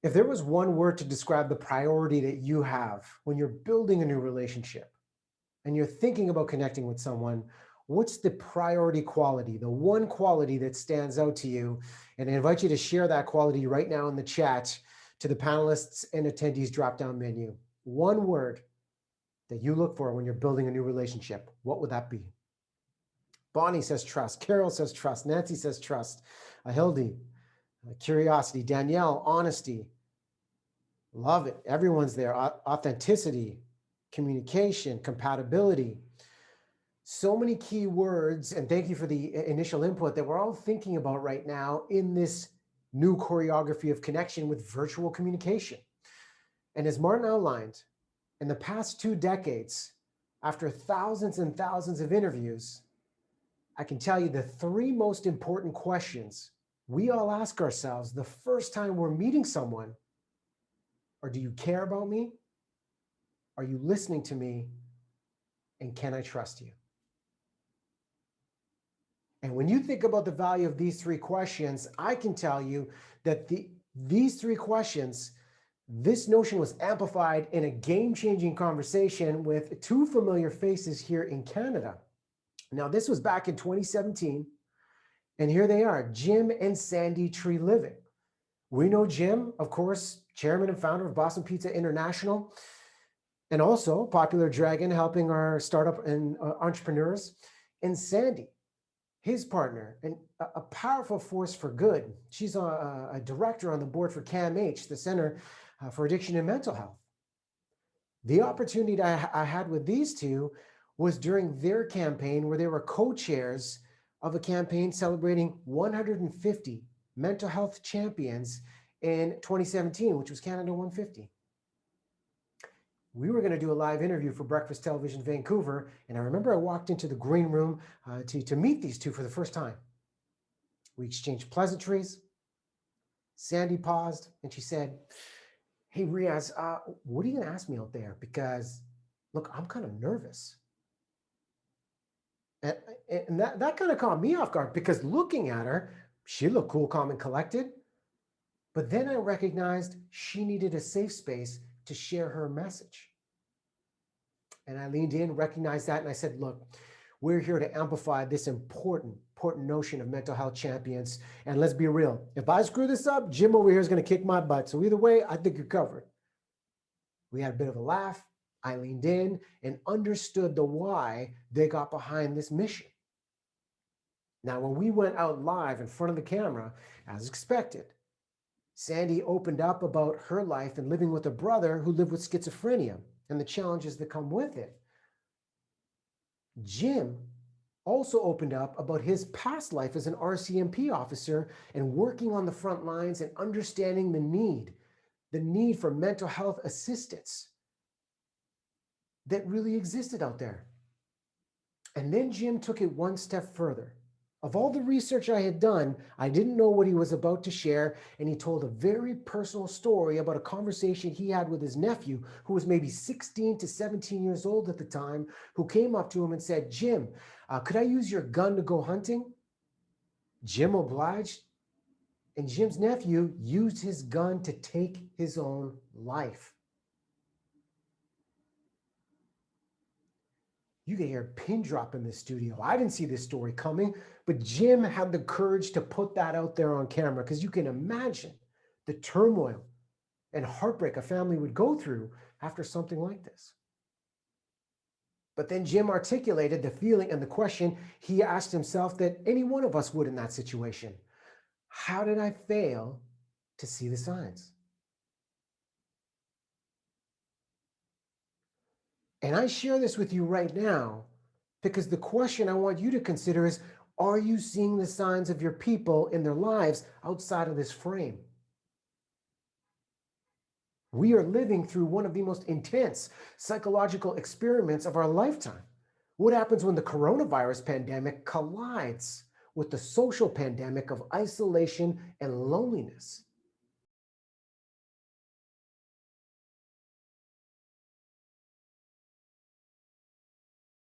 If there was one word to describe the priority that you have when you're building a new relationship and you're thinking about connecting with someone, what's the priority quality, the one quality that stands out to you? And I invite you to share that quality right now in the chat to the panelists and attendees drop-down menu. One word that you look for when you're building a new relationship, what would that be? Bonnie says trust. Carol says trust. Nancy says trust. Hildy, curiosity. Danielle, honesty. Love it. Everyone's there. Authenticity, communication, compatibility. So many key words, and thank you for the initial input that we're all thinking about right now in this new choreography of connection with virtual communication. And as Martin outlined, in the past 2 decades, after thousands and thousands of interviews, I can tell you the 3 most important questions we all ask ourselves the first time we're meeting someone are, do you care about me? Are you listening to me? And can I trust you? And when you think about the value of these 3 questions, I can tell you that these 3 questions, this notion was amplified in a game-changing conversation with 2 familiar faces here in Canada. Now, this was back in 2017, and here they are, Jim and Sandy Tree Living. We know Jim, of course, chairman and founder of Boston Pizza International, and also Popular Dragon, helping our startup and entrepreneurs, and Sandy, his partner, and a powerful force for good. She's a director on the board for CAMH, the Center for Addiction and Mental Health. The opportunity that I had with these 2 was during their campaign where they were co-chairs of a campaign celebrating 150 mental health champions in 2017, which was Canada 150. We were going to do a live interview for Breakfast Television Vancouver, and I remember I walked into the green room to meet these 2 for the first time. We exchanged pleasantries. Sandy paused, and she said, "Hey, Riaz, what are you going to ask me out there? Because, look, I'm kind of nervous." And that kind of caught me off guard, because looking at her, she looked cool, calm, and collected. But then I recognized she needed a safe space to share her message. And I leaned in, recognized that, and I said, look, we're here to amplify this important notion of mental health champions. And let's be real. If I screw this up, Jim over here is going to kick my butt. So either way, I think you're covered. We had a bit of a laugh. I leaned in and understood the why they got behind this mission. Now, when we went out live in front of the camera, as expected, Sandy opened up about her life and living with a brother who lived with schizophrenia and the challenges that come with it. Jim also opened up about his past life as an RCMP officer and working on the front lines and understanding the need for mental health assistance that really existed out there. And then Jim took it one step further. Of all the research I had done, I didn't know what he was about to share, and he told a very personal story about a conversation he had with his nephew, who was maybe 16 to 17 years old at the time, who came up to him and said, "Jim, could I use your gun to go hunting?" Jim obliged, and Jim's nephew used his gun to take his own life. You can hear a pin drop in the studio. I didn't see this story coming, but Jim had the courage to put that out there on camera, because you can imagine the turmoil and heartbreak a family would go through after something like this. But then Jim articulated the feeling and the question he asked himself that any one of us would in that situation. How did I fail to see the signs? And I share this with you right now because the question I want you to consider is, are you seeing the signs of your people in their lives outside of this frame? We are living through one of the most intense psychological experiments of our lifetime. What happens when the coronavirus pandemic collides with the social pandemic of isolation and loneliness?